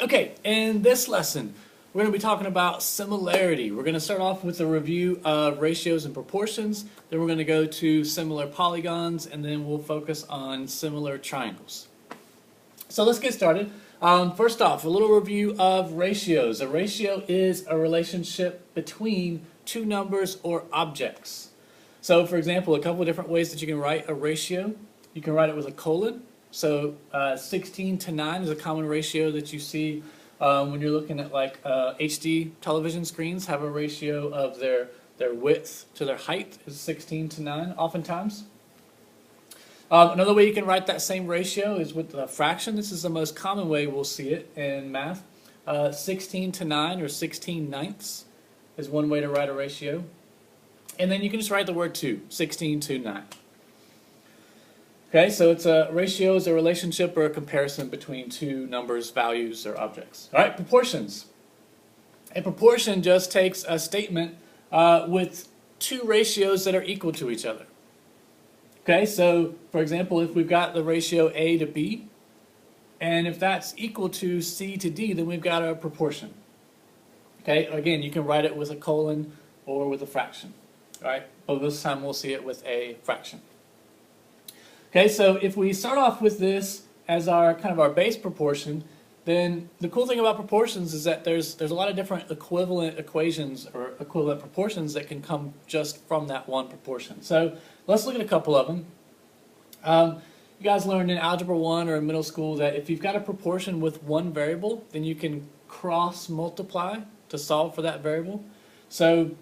Okay, in this lesson, we're going to be talking about similarity. We're going to start off with a review of ratios and proportions, then we're going to go to similar polygons, and then we'll focus on similar triangles. So let's get started. First off, a little review of ratios. A ratio is a relationship between two numbers or objects. So for example, a couple of different ways that you can write a ratio. You can write it with a colon. So 16 to 9 is a common ratio that you see when you're looking at like HD television screens have a ratio of their width to their height is 16 to 9 oftentimes. Another way you can write that same ratio is with a fraction. This is the most common way we'll see it in math. 16 to 9 or 16 ninths is one way to write a ratio. And then you can just write the word 2, 16 to 9. Okay, so it's a ratio is a relationship or a comparison between two numbers, values, or objects. All right, proportions. A proportion just takes a statement with two ratios that are equal to each other. Okay, so for example, if we've got the ratio A to B, and if that's equal to C to D, then we've got a proportion. Okay, again, you can write it with a colon or with a fraction. All right, but this time we'll see it with a fraction. Okay, so if we start off with this as our kind of our base proportion, then the cool thing about proportions is that there's a lot of different equivalent equations or equivalent proportions that can come just from that one proportion. So let's look at a couple of them. You guys learned in Algebra 1 or in middle school that if you've got a proportion with one variable, then you can cross multiply to solve for that variable. So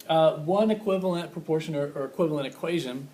one equivalent proportion or equivalent equation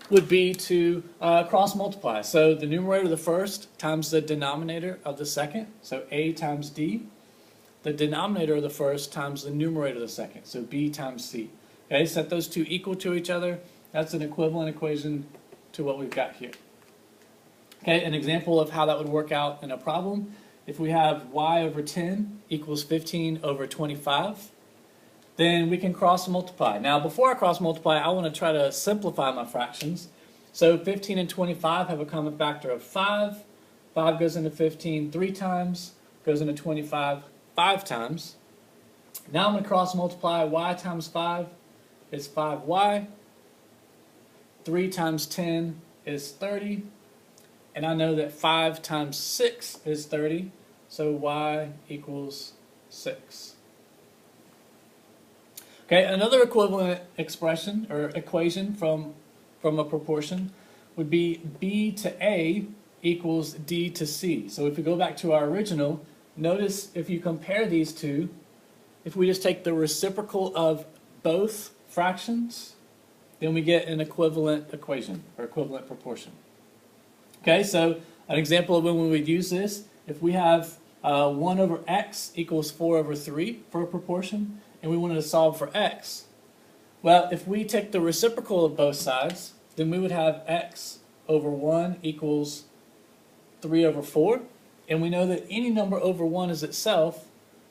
would be to cross multiply. So the numerator of the first times the denominator of the second, so A times D. The denominator of the first times the numerator of the second, so B times C. Okay, set those two equal to each other. That's an equivalent equation to what we've got here. Okay, an example of how that would work out in a problem. If we have y over 10 equals 15 over 25, then we can cross multiply. Now before I cross multiply, I want to try to simplify my fractions. So 15 and 25 have a common factor of 5. 5 goes into 15 3 times, goes into 25 5 times. Now I'm going to cross multiply. Y times 5 is 5y. 3 times 10 is 30. And I know that 5 times 6 is 30. So y equals 6. Okay, another equivalent expression or equation from a proportion would be B to A equals D to C. So if we go back to our original, notice if you compare these two, if we just take the reciprocal of both fractions, then we get an equivalent equation or equivalent proportion. Okay, so an example of when we would use this, if we have 1 over x equals 4 over 3 for a proportion, and we wanted to solve for x. Well, if we take the reciprocal of both sides, then we would have x over 1 equals 3 over 4. And we know that any number over 1 is itself,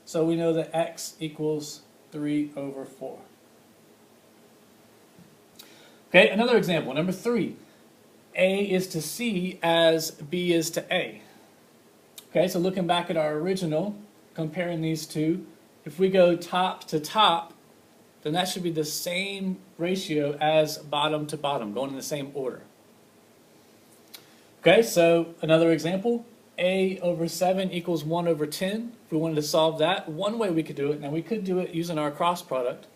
so we know that x equals 3 over 4. Okay, another example, number 3. A is to C as B is to A. Okay, so looking back at our original, comparing these two, if we go top to top, then that should be the same ratio as bottom to bottom, going in the same order. Okay, so another example, A over 7 equals 1 over 10. If we wanted to solve that, one way we could do it, now we could do it using our cross product,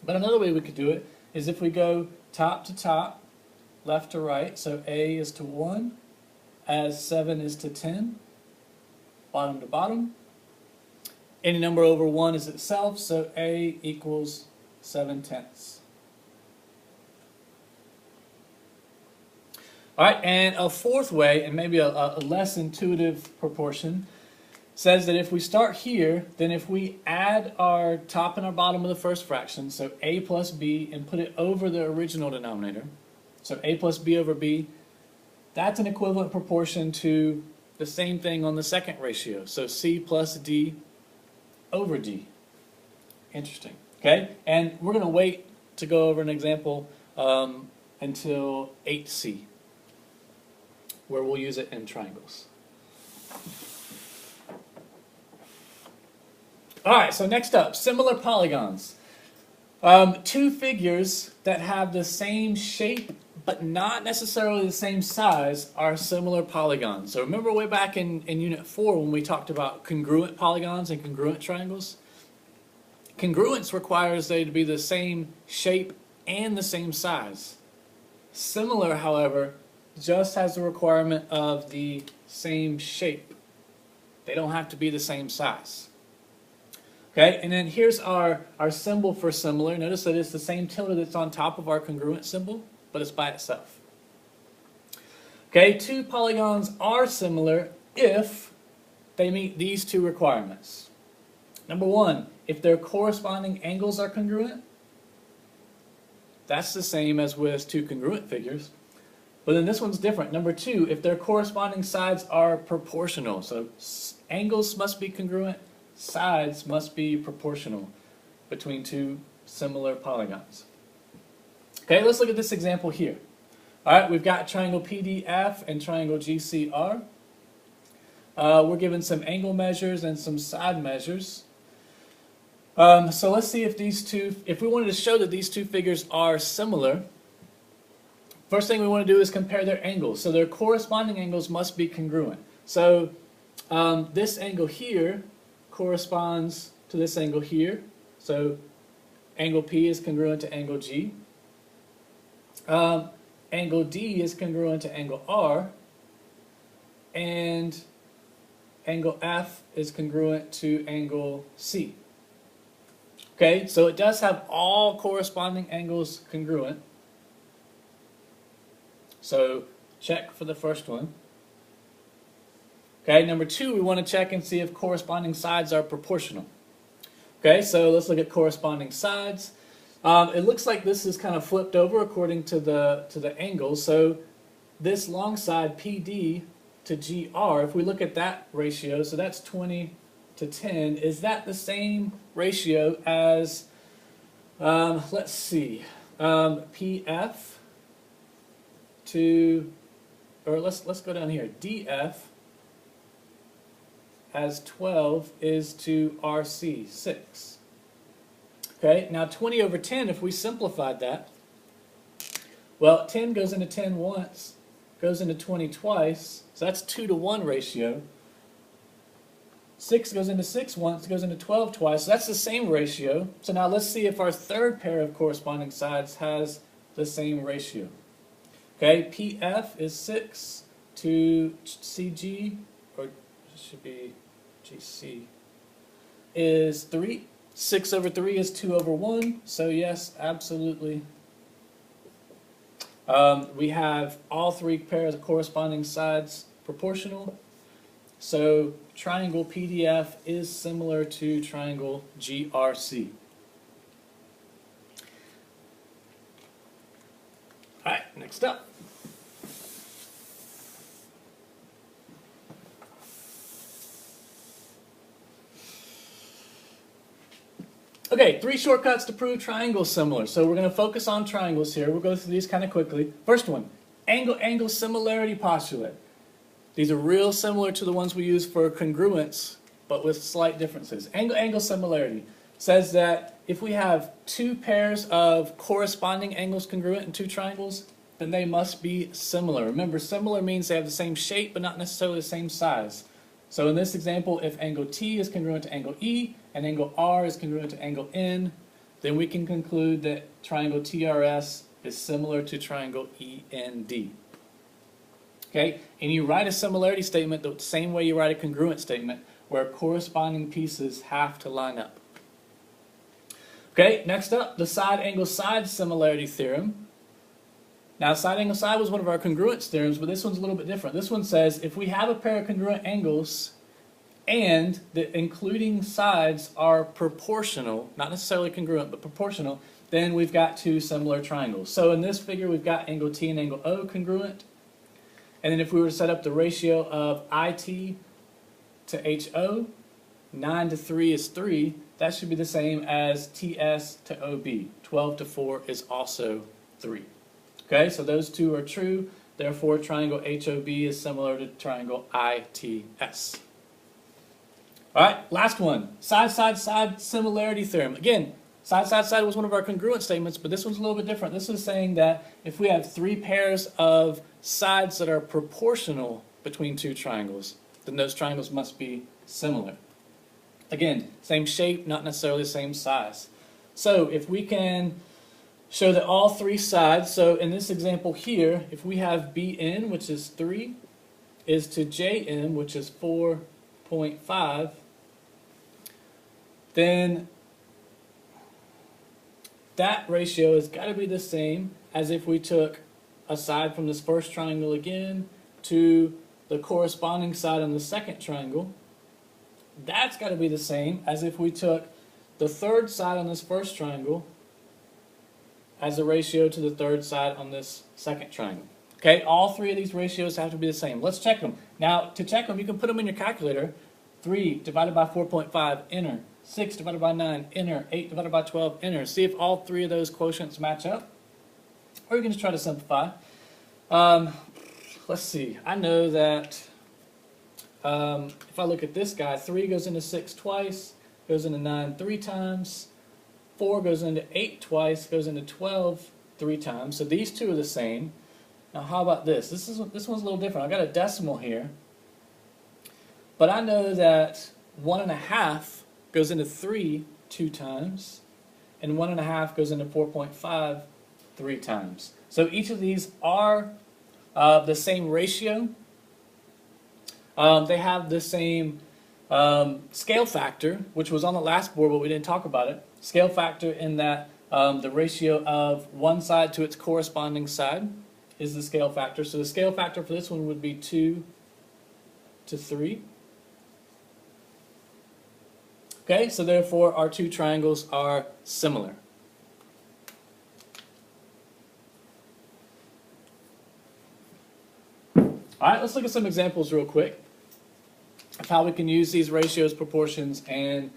but another way we could do it is if we go top to top, left to right, so A is to 1, as 7 is to 10, bottom to bottom. Any number over 1 is itself, so A equals 7/10. All right, and a fourth way, and maybe a less intuitive proportion, says that if we start here, then if we add our top and our bottom of the first fraction, so A plus B, and put it over the original denominator, so A plus B over B, that's an equivalent proportion to the same thing on the second ratio, so C plus D over D. Interesting. Okay, and we're going to wait to go over an example until 8C, where we'll use it in triangles. All right, so next up, similar polygons. Two figures that have the same shape but not necessarily the same size are similar polygons. So remember way back in Unit 4 when we talked about congruent polygons and congruent triangles? Congruence requires they to be the same shape and the same size. Similar, however, just has the requirement of the same shape. They don't have to be the same size. Okay, and then here's our symbol for similar. Notice that it's the same tilde that's on top of our congruent symbol, but it's by itself. Okay, two polygons are similar if they meet these two requirements. Number one, if their corresponding angles are congruent. That's the same as with two congruent figures. But then this one's different. Number two, if their corresponding sides are proportional. So angles must be congruent, sides must be proportional between two similar polygons. Okay, let's look at this example here. All right, we've got triangle PDF and triangle GCR. We're given some angle measures and some side measures. So let's see if if we wanted to show that these two figures are similar, first thing we want to do is compare their angles. So their corresponding angles must be congruent. So this angle here corresponds to this angle here. So angle P is congruent to angle G. Angle D is congruent to angle R. And angle F is congruent to angle C. Okay, so it does have all corresponding angles congruent. So check for the first one. Okay, number two, we want to check and see if corresponding sides are proportional. Okay, so let's look at corresponding sides. It looks like this is kind of flipped over according to the angles. So this long side PD to GR, if we look at that ratio, so that's 20 to 10, is that the same ratio as, let's see, PF to, or let's go down here, DF as 12 is to RC, 6. Okay, now 20 over 10, if we simplified that, well, 10 goes into 10 once, goes into 20 twice, so that's 2 to 1 ratio. 6 goes into 6 once, goes into 12 twice, so that's the same ratio. So now let's see if our third pair of corresponding sides has the same ratio. Okay, PF is 6 to CG, or it should be GC, is 3. 6 over 3 is 2 over 1, so yes, absolutely. We have all three pairs of corresponding sides proportional. So triangle PDF is similar to triangle GRC. All right, next up. Okay, 3 shortcuts to prove triangles similar. So we're going to focus on triangles here. We'll go through these kind of quickly. First one, angle-angle similarity postulate. These are real similar to the ones we use for congruence, but with slight differences. Angle-angle similarity says that if we have two pairs of corresponding angles congruent in two triangles, then they must be similar. Remember, similar means they have the same shape, but not necessarily the same size. So in this example, if angle T is congruent to angle E, and angle R is congruent to angle N, then we can conclude that triangle TRS is similar to triangle END. Okay, and you write a similarity statement the same way you write a congruent statement, where corresponding pieces have to line up. Okay, next up, the side angle side similarity theorem. Now, side angle side was one of our congruence theorems, but this one's a little bit different. This one says if we have a pair of congruent angles and the including sides are proportional, not necessarily congruent, but proportional, then we've got two similar triangles. So in this figure, we've got angle T and angle O congruent. And then if we were to set up the ratio of IT to HO, 9 to 3 is 3, that should be the same as TS to OB. 12 to 4 is also 3. Okay, so those two are true. Therefore, triangle HOB is similar to triangle ITS. All right, last one. Side, side, side similarity theorem. Again, side, side, side was one of our congruent statements, but this one's a little bit different. This is saying that if we have three pairs of sides that are proportional between two triangles, then those triangles must be similar. Again, same shape, not necessarily the same size. So if we can show that all three sides, so in this example here, if we have Bn, which is 3, is to Jm, which is 4.5, then that ratio has got to be the same as if we took a side from this first triangle again to the corresponding side on the second triangle. That's got to be the same as if we took the third side on this first triangle as a ratio to the third side on this second triangle. Okay, all three of these ratios have to be the same. Let's check them. Now, to check them, you can put them in your calculator. 3 divided by 4.5, enter. 6 divided by 9, enter. 8 divided by 12, enter. See if all three of those quotients match up. Or you can just try to simplify. Let's see. I know that if I look at this guy, 3 goes into 6 twice, goes into 9 3 times, 4 goes into 8 twice, goes into 12 3 times. So these two are the same. Now how about this? This one's a little different. I've got a decimal here. But I know that 1.5 goes into 3 2 times, and 1.5 goes into 4.5 3 times. So each of these are the same ratio. They have the same scale factor, which was on the last board, but we didn't talk about it. Scale factor in that the ratio of one side to its corresponding side is the scale factor. So the scale factor for this one would be 2 to 3. Okay, so therefore our two triangles are similar. All right, let's look at some examples real quick of how we can use these ratios, proportions, and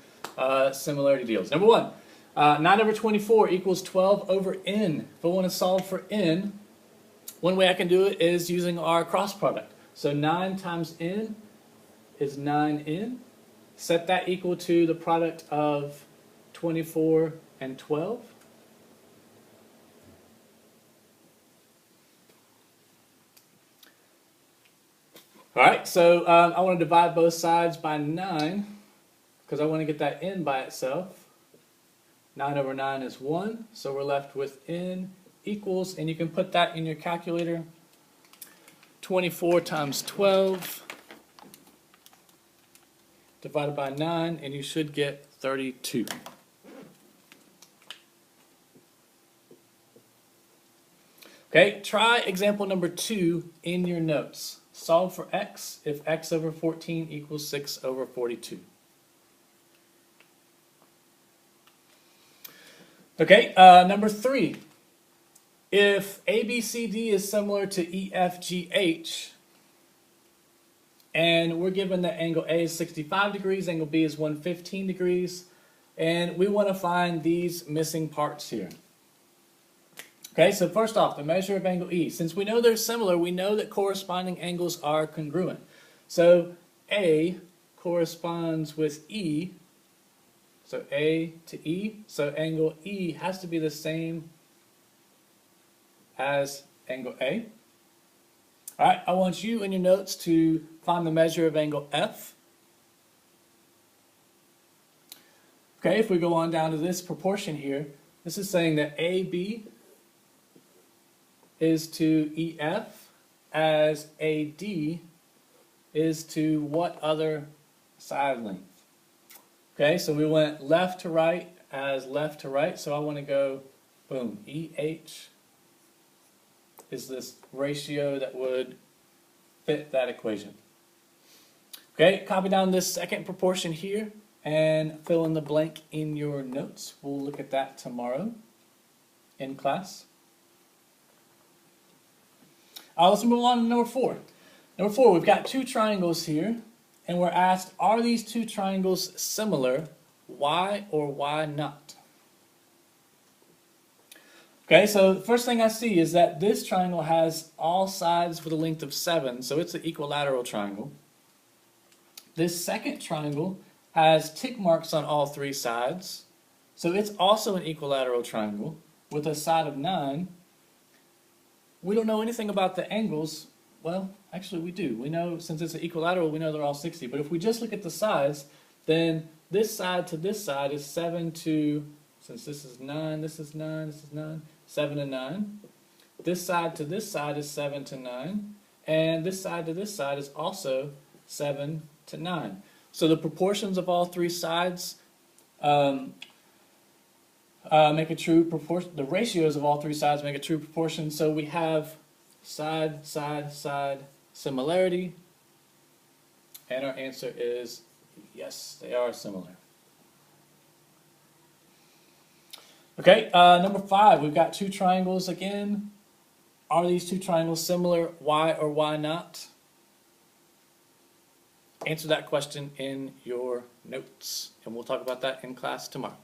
similarity deals. Number one, 9 over 24 equals 12 over n. If I want to solve for n, one way I can do it is using our cross product. So 9 times n is 9n. Set that equal to the product of 24 and 12. All right, so I want to divide both sides by 9 because I want to get that n by itself. 9 over 9 is 1, so we're left with n equals, and you can put that in your calculator, 24 times 12 divided by 9, and you should get 32. Okay, try example number 2 in your notes. Solve for x if x over 14 equals 6 over 42. Okay, number 3. If ABCD is similar to EFGH, and we're given that angle A is 65 degrees, angle B is 115 degrees, and we want to find these missing parts here. Okay, so first off, the measure of angle E. Since we know they're similar, we know that corresponding angles are congruent. So A corresponds with E, so A to E, so angle E has to be the same as angle A. All right, I want you in your notes to find the measure of angle F. Okay, if we go on down to this proportion here, this is saying that AB is to EF as AD is to what other side length? Okay, so we went left to right as left to right, so I want to go, boom, EH is this ratio that would fit that equation. Okay, copy down this second proportion here and fill in the blank in your notes. We'll look at that tomorrow in class. Let's move on to number 4. Number 4, we've got two triangles here, and we're asked, are these two triangles similar? Why or why not? Okay, so the first thing I see is that this triangle has all sides with a length of 7, so it's an equilateral triangle. This second triangle has tick marks on all three sides, so it's also an equilateral triangle with a side of 9. We don't know anything about the angles. Well, actually we do. We know, since it's an equilateral, we know they're all 60. But if we just look at the sides, then this side to this side is 7 to, since this is 9, this is 9, this is 9, 7 and 9. This side to this side is 7 to 9. And this side to this side is also 7 to 9. So the proportions of all three sides make a true proportion. The ratios of all three sides make a true proportion. So we have side, side, side similarity. And our answer is yes, they are similar. Okay, number 5, we've got two triangles again. Are these two triangles similar? Why or why not? Answer that question in your notes, and we'll talk about that in class tomorrow.